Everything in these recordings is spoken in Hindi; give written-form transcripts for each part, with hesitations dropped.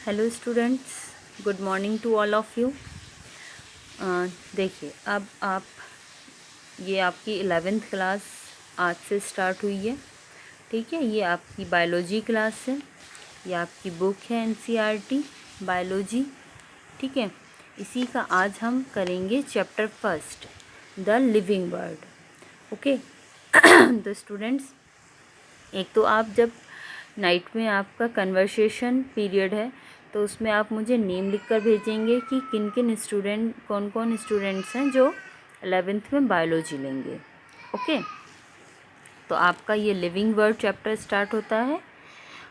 Hello students, good morning to all of you. देखिए, अब आप ये आपकी 11th क्लास आज से स्टार्ट हुई है। ठीक है, ये आपकी बायोलॉजी क्लास है। ये आपकी बुक है एनसीईआरटी बायोलॉजी। ठीक है, इसी का आज हम करेंगे chapter first, the living word. Okay तो स्टूडेंट्स, एक तो आप जब नाइट में आपका कन्वर्सेशन पीरियड है तो उसमें आप मुझे नेम लिखकर भेजेंगे कि किन किन स्टूडेंट, कौन कौन स्टूडेंट्स हैं जो 11th में बायोलॉजी लेंगे। ओके, तो आपका ये लिविंग वर्ड चैप्टर स्टार्ट होता है।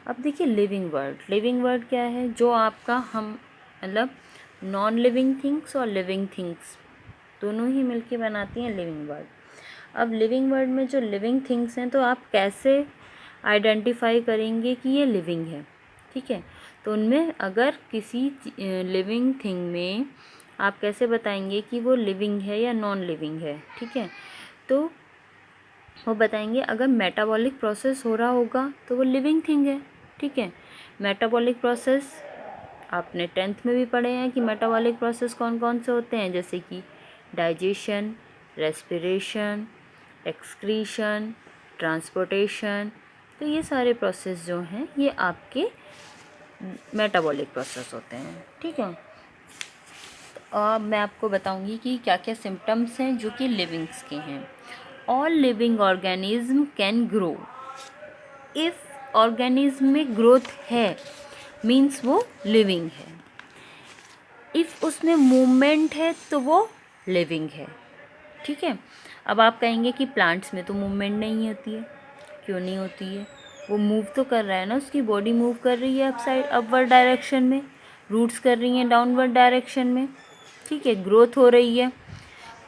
अब देखिए, लिविंग वर्ड क्या है? जो आपका हम मतलब नॉन लिविंग थिंग्स और लिविंग थिंग्स दोनों ही मिलके बनाती हैं लिविंग वर्ड। अब लिविंग वर्ड में जो लिविंग थिंग्स हैं तो आप कैसे आइडेंटिफाई करेंगे कि ये लिविंग है? ठीक है, तो उनमें अगर किसी लिविंग थिंग में आप कैसे बताएंगे कि वो लिविंग है या नॉन लिविंग है? ठीक है, तो वो बताएंगे अगर मेटाबॉलिक प्रोसेस हो रहा होगा तो वो लिविंग थिंग है। ठीक है, मेटाबॉलिक प्रोसेस आपने 10th में भी पढ़े हैं कि मेटाबॉलिक प्रोसेस कौन कौन से होते हैं, जैसे कि डाइजेशन, रेस्पिरेशन, एक्सक्रीशन, ट्रांसपोर्टेशन। तो ये सारे प्रोसेस जो हैं ये आपके मेटाबॉलिक प्रोसेस होते हैं। ठीक है, तो अब मैं आपको बताऊंगी कि क्या क्या सिम्टम्स हैं जो कि लिविंग्स के हैं। All living organism can grow. If organism में ग्रोथ है मीन्स वो लिविंग है। इफ़ उसमें मूवमेंट है तो वो लिविंग है। ठीक है, अब आप कहेंगे कि प्लांट्स में तो मूवमेंट नहीं होती है। क्यों नहीं होती है? वो मूव तो कर रहा है ना, उसकी बॉडी मूव कर रही है अपवर्ड डायरेक्शन में, रूट्स कर रही हैं डाउनवर्ड डायरेक्शन में। ठीक है, ग्रोथ हो रही है,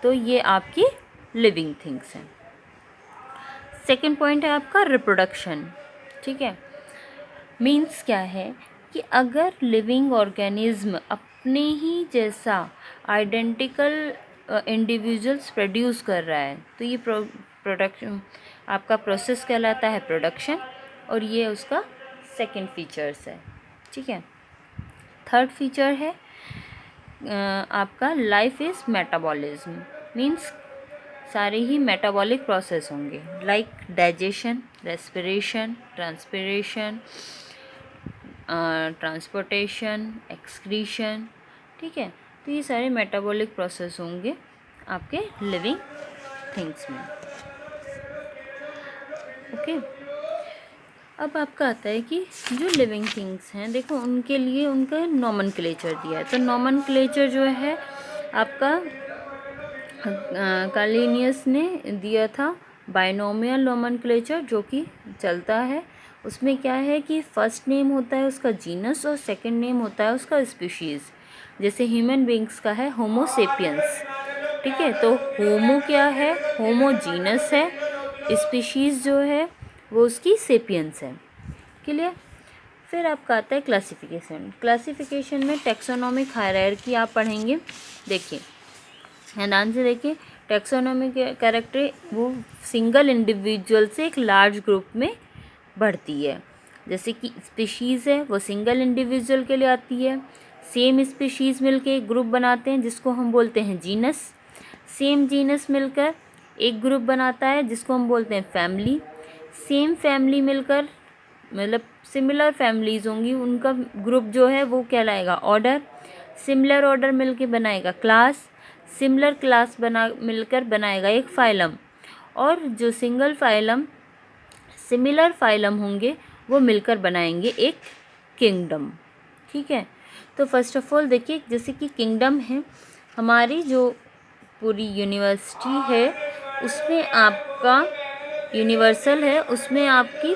तो ये आपकी लिविंग थिंग्स हैं। सेकेंड पॉइंट है आपका रिप्रोडक्शन। ठीक है, मीन्स क्या है कि अगर लिविंग ऑर्गेनिज्म अपने ही जैसा आइडेंटिकल इंडिविजुअल्स प्रोड्यूस कर रहा है तो ये प्रोडक्शन आपका प्रोसेस कहलाता है प्रोडक्शन, और ये उसका सेकंड फीचर्स है। ठीक है, थर्ड फीचर है आपका लाइफ इज़ मेटाबॉलिज्म। मीन्स सारे ही मेटाबॉलिक प्रोसेस होंगे, like digestion, respiration, transpiration, transportation, excretion. ठीक है, तो ये सारे मेटाबॉलिक प्रोसेस होंगे आपके लिविंग थिंग्स में। ओके, अब आपका आता है कि जो लिविंग थिंग्स हैं, देखो उनके लिए उनका नॉमनक्लेचर दिया है। तो नॉमनक्लेचर जो है आपका कार्लिनियस ने दिया था बाइनोमियल नॉमनक्लेचर, जो कि चलता है। उसमें क्या है कि फर्स्ट नेम होता है उसका जीनस और सेकंड नेम होता है उसका स्पीशीज़। जैसे ह्यूमन बींग्स का है होमो सेपियंस। ठीक है, तो होमो क्या है? होमो जीनस है, स्पीशीज़ जो है वो उसकी सेपियंस है। क्लियर? फिर आपका आता है क्लासिफिकेशन। क्लासिफिकेशन में टेक्सोनॉमिक हायरार्की आप पढ़ेंगे। देखिए, ध्यान से देखिए, टेक्सोनॉमी के कैरेक्टर वो सिंगल इंडिविजुअल से एक लार्ज ग्रुप में बढ़ती है। जैसे कि स्पीशीज़ है वो सिंगल इंडिविजुअल के लिए आती है। सेम स्पीशीज़ मिलके एक ग्रुप बनाते हैं जिसको हम बोलते हैं जीनस। सेम जीनस मिलकर एक ग्रुप बनाता है जिसको हम बोलते हैं फैमिली। सेम फैमिली मिलकर मतलब सिमिलर फैमिलीज़ होंगी, उनका ग्रुप जो है वो कहलाएगा ऑर्डर। सिमिलर ऑर्डर मिलके बनाएगा क्लास। सिमिलर क्लास मिलकर बनाएगा एक फाइलम। और जो सिमिलर फाइलम होंगे वो मिलकर बनाएंगे एक किंगडम। ठीक है, तो फर्स्ट ऑफ ऑल देखिए, जैसे कि किंगडम है, हमारी जो पूरी यूनिवर्सिटी है उसमें आपका यूनिवर्सल है, उसमें आपकी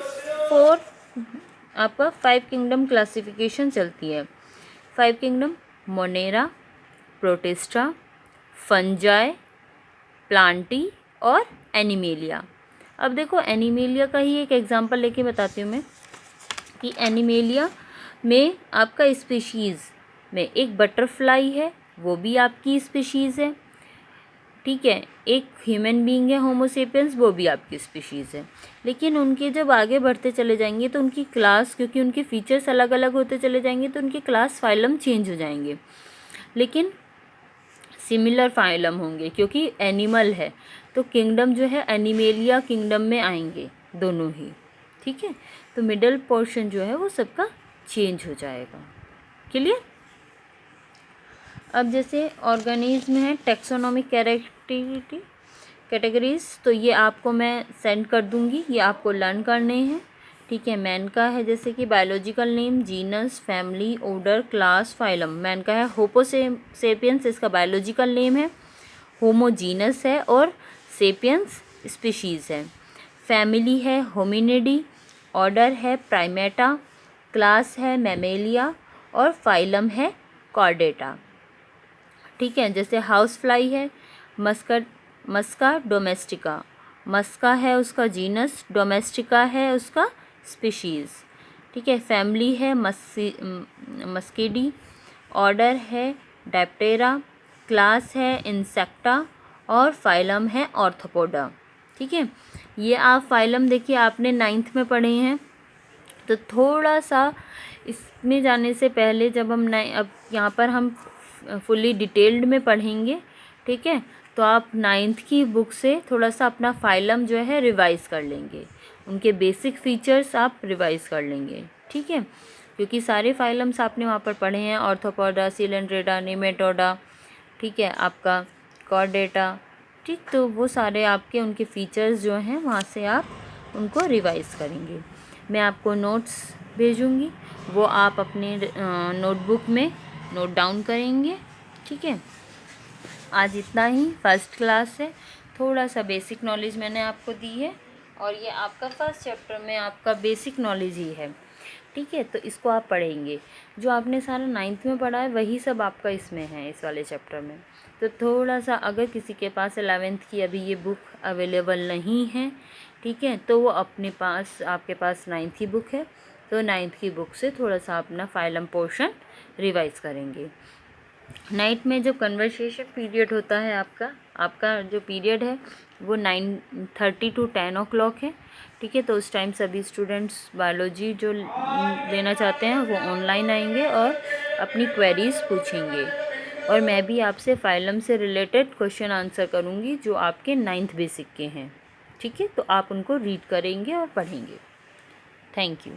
5 किंगडम क्लासिफिकेशन चलती है। 5 kingdom: Monera, protista, fungi, Plantae और एनिमेलिया। अब देखो, एनिमेलिया का ही एक एग्जांपल लेके बताती हूँ मैं कि एनिमेलिया में आपका स्पीशीज़ में एक बटरफ्लाई है, वो भी आपकी स्पीशीज़ है। ठीक है। एक ह्यूमन बीइंग है होमोसेपियंस, वो भी आपकी स्पीशीज़ है, लेकिन उनके जब आगे बढ़ते चले जाएंगे तो उनकी क्लास, क्योंकि उनके फीचर्स अलग अलग होते चले जाएंगे तो उनकी क्लास फाइलम चेंज हो जाएंगे, लेकिन सिमिलर फाइलम होंगे क्योंकि एनिमल है, तो किंगडम जो है एनिमेलिया किंगडम में आएंगे दोनों ही। ठीक है, तो मिडल पोर्शन जो है वो सबका चेंज हो जाएगा। क्लियर। अब जैसे ऑर्गेनिज्म है, टेक्सोनोमिक कैटेगरीज, तो ये आपको मैं सेंड कर दूंगी, ये आपको लर्न करने हैं। ठीक है, मैन का है जैसे कि biological name, genus, family, order, class, phylum. Man का है होमोसेपियंस, इसका बायोलॉजिकल नेम है, होमोजीनस है, और सेपियंस स्पीशीज़ है। फैमिली है होमिनिडी, ऑर्डर है प्राइमेटा, क्लास है मैमेलिया, और फाइलम है कॉर्डेटा। ठीक है, जैसे हाउस फ्लाई है मस्का डोमेस्टिका, मस्का है उसका जीनस, डोमेस्टिका है उसका स्पीशीज़। ठीक है, फैमिली है मस्किडी, ऑर्डर है डायप्टेरा, क्लास है इंसेक्टा, और फाइलम है ऑर्थोपोडा। ठीक है, ये आप फाइलम देखिए आपने 9th में पढ़े हैं, तो थोड़ा सा इसमें जाने से पहले जब हम अब यहाँ पर हम फुली डिटेल्ड में पढ़ेंगे, ठीक है, तो आप 9th की बुक से थोड़ा सा अपना फाइलम जो है रिवाइज़ कर लेंगे, उनके बेसिक फीचर्स आप रिवाइज़ कर लेंगे। ठीक है, क्योंकि सारे फाइलम्स आपने वहाँ पर पढ़े हैं, ऑर्थोपोडा, सिलेंड्रेटा, नेमेटोडा, ठीक है, आपका कॉर्डेटा। ठीक, तो वो सारे आपके उनके फीचर्स जो हैं वहाँ से आप उनको रिवाइज़ करेंगे। मैं आपको नोट्स भेजूँगी, वो आप अपने नोटबुक में नोट डाउन करेंगे। ठीक है, आज इतना ही, फर्स्ट क्लास है, थोड़ा सा बेसिक नॉलेज मैंने आपको दी है, और ये आपका फर्स्ट चैप्टर में आपका बेसिक नॉलेज ही है। ठीक है, तो इसको आप पढ़ेंगे, जो आपने सारा 9th में पढ़ा है वही सब आपका इसमें है, इस वाले चैप्टर में। तो थोड़ा सा अगर किसी के पास 11th की अभी ये बुक अवेलेबल नहीं है, ठीक है, तो वो अपने पास, आपके पास 9th की बुक है, तो 9th की बुक से थोड़ा सा अपना फाइलम पोर्शन रिवाइज़ करेंगे। नाइट में जो कन्वर्सेशन पीरियड होता है आपका जो पीरियड है वो 9:30 to 10 o'clock है। ठीक है, तो उस टाइम सभी स्टूडेंट्स बायोलॉजी जो लेना चाहते हैं वो ऑनलाइन आएंगे और अपनी क्वेरीज़ पूछेंगे, और मैं भी आपसे फाइलम से रिलेटेड क्वेश्चन आंसर करूँगी जो आपके 9th बेसिक के हैं। ठीक है, तो आप उनको रीड करेंगे और पढ़ेंगे। Thank you.